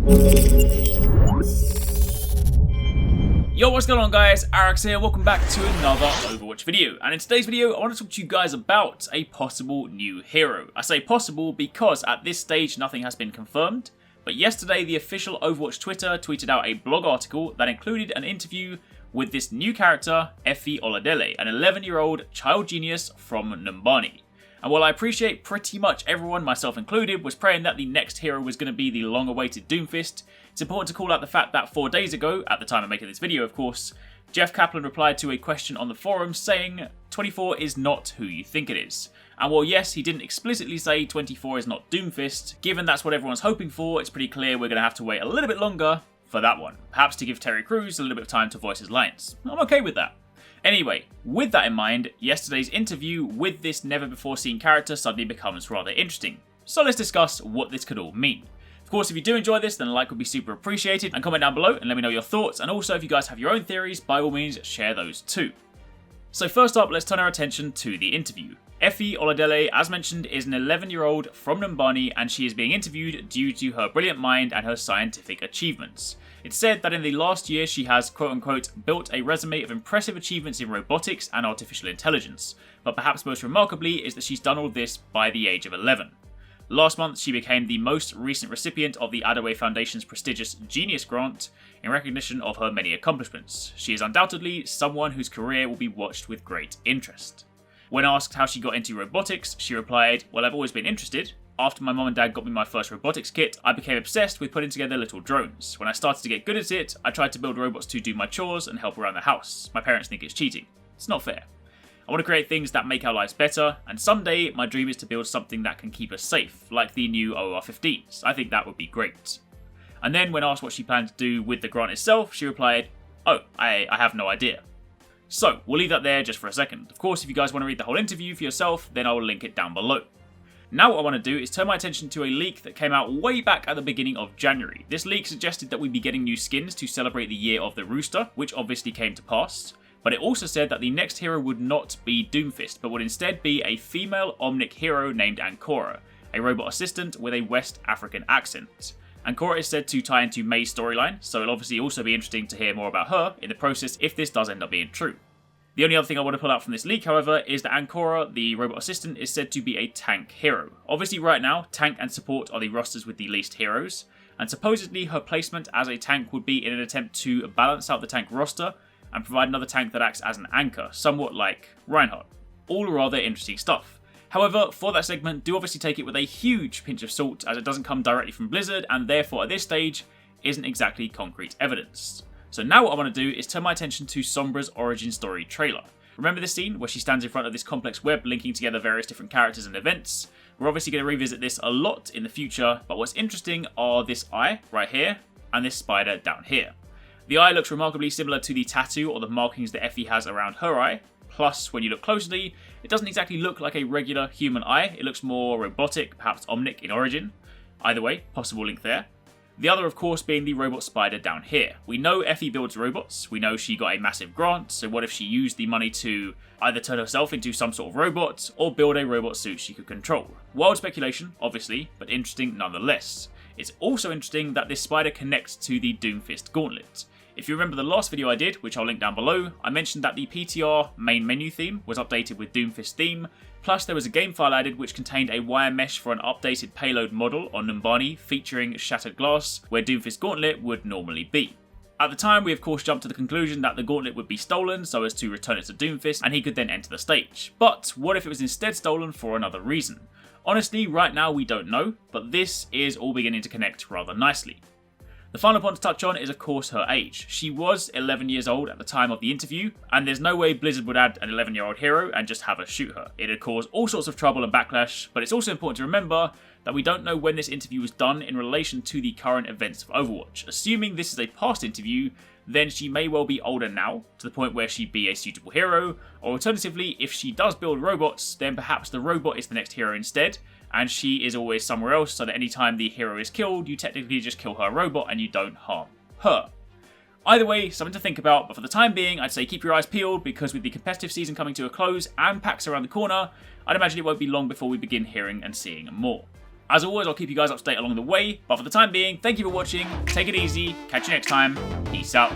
Yo, what's going on guys, Arekkz here, welcome back to another Overwatch video, and in today's video I want to talk to you guys about a possible new hero. I say possible because at this stage nothing has been confirmed, but yesterday the official Overwatch Twitter tweeted out a blog article that included an interview with this new character, Efi Oladele, an 11-year-old child genius from Numbani. And while I appreciate pretty much everyone, myself included, was praying that the next hero was going to be the long-awaited DOOMFIST, it's important to call out the fact that 4 days ago, at the time of making this video of course, Jeff Kaplan replied to a question on the forum saying, 24 is not who you think it is. And while yes, he didn't explicitly say 24 is not DOOMFIST, given that's what everyone's hoping for, it's pretty clear we're going to have to wait a little bit longer for that one. Perhaps to give Terry Crews a little bit of time to voice his lines. I'm okay with that. Anyway, with that in mind, yesterday's interview with this never-before-seen character suddenly becomes rather interesting. So let's discuss what this could all mean. Of course, if you do enjoy this, then a like would be super appreciated, and comment down below and let me know your thoughts, and also if you guys have your own theories, by all means share those too. So first up, let's turn our attention to the interview. Efi Oladele, as mentioned, is an 11-year-old from Numbani, and she is being interviewed due to her brilliant mind and her scientific achievements. It's said that in the last year she has quote-unquote built a resume of impressive achievements in robotics and artificial intelligence, but perhaps most remarkably is that she's done all this by the age of 11. Last month she became the most recent recipient of the ADATA Foundation's prestigious Genius Grant in recognition of her many accomplishments. She is undoubtedly someone whose career will be watched with great interest. When asked how she got into robotics, she replied, "Well, I've always been interested. After my mum and dad got me my first robotics kit, I became obsessed with putting together little drones. When I started to get good at it, I tried to build robots to do my chores and help around the house. My parents think it's cheating. It's not fair. I want to create things that make our lives better, and someday my dream is to build something that can keep us safe, like the new OR-15s. I think that would be great." And then when asked what she planned to do with the grant itself, she replied, "Oh, I have no idea." So, we'll leave that there just for a second. Of course, if you guys want to read the whole interview for yourself, then I will link it down below. Now what I want to do is turn my attention to a leak that came out way back at the beginning of January. This leak suggested that we'd be getting new skins to celebrate the year of the Rooster, which obviously came to pass. But it also said that the next hero would not be DOOMFIST, but would instead be a female Omnic hero named Aurora, a robot assistant with a West African accent. Aurora is said to tie into May's storyline, so it'll obviously also be interesting to hear more about her in the process if this does end up being true. The only other thing I want to pull out from this leak, however, is that Aurora, the robot assistant, is said to be a tank hero. Obviously right now, tank and support are the rosters with the least heroes, and supposedly her placement as a tank would be in an attempt to balance out the tank roster and provide another tank that acts as an anchor, somewhat like Reinhardt. All rather interesting stuff. However, for that segment, do obviously take it with a huge pinch of salt, as it doesn't come directly from Blizzard, and therefore at this stage, isn't exactly concrete evidence. So now what I want to do is turn my attention to Sombra's origin story trailer. Remember this scene where she stands in front of this complex web linking together various different characters and events? We're obviously going to revisit this a lot in the future, but what's interesting are this eye right here and this spider down here. The eye looks remarkably similar to the tattoo or the markings that Efi has around her eye, plus when you look closely, it doesn't exactly look like a regular human eye, it looks more robotic, perhaps Omnic in origin. Either way, possible link there. The other, of course, being the robot spider down here. We know Efi builds robots, we know she got a massive grant, so what if she used the money to either turn herself into some sort of robot, or build a robot suit she could control? Wild speculation, obviously, but interesting nonetheless. It's also interesting that this spider connects to the DOOMFIST gauntlet. If you remember the last video I did, which I'll link down below, I mentioned that the PTR main menu theme was updated with DOOMFIST theme, plus there was a game file added which contained a wire mesh for an updated payload model on Numbani featuring shattered glass where DOOMFIST gauntlet would normally be. At the time we of course jumped to the conclusion that the gauntlet would be stolen so as to return it to DOOMFIST and he could then enter the stage. But what if it was instead stolen for another reason? Honestly, right now we don't know, but this is all beginning to connect rather nicely. The final point to touch on is of course her age. She was 11 years old at the time of the interview, and there's no way Blizzard would add an 11-year-old hero and just have her shoot her. It'd cause all sorts of trouble and backlash, but it's also important to remember that we don't know when this interview was done in relation to the current events of Overwatch. Assuming this is a past interview, then she may well be older now, to the point where she'd be a suitable hero, or alternatively, if she does build robots, then perhaps the robot is the next hero instead, and she is always somewhere else, so that any time the hero is killed, you technically just kill her robot and you don't harm her. Either way, something to think about, but for the time being, I'd say keep your eyes peeled, because with the competitive season coming to a close and PAX around the corner, I'd imagine it won't be long before we begin hearing and seeing more. As always, I'll keep you guys up to date along the way, but for the time being, thank you for watching, take it easy, catch you next time, peace out.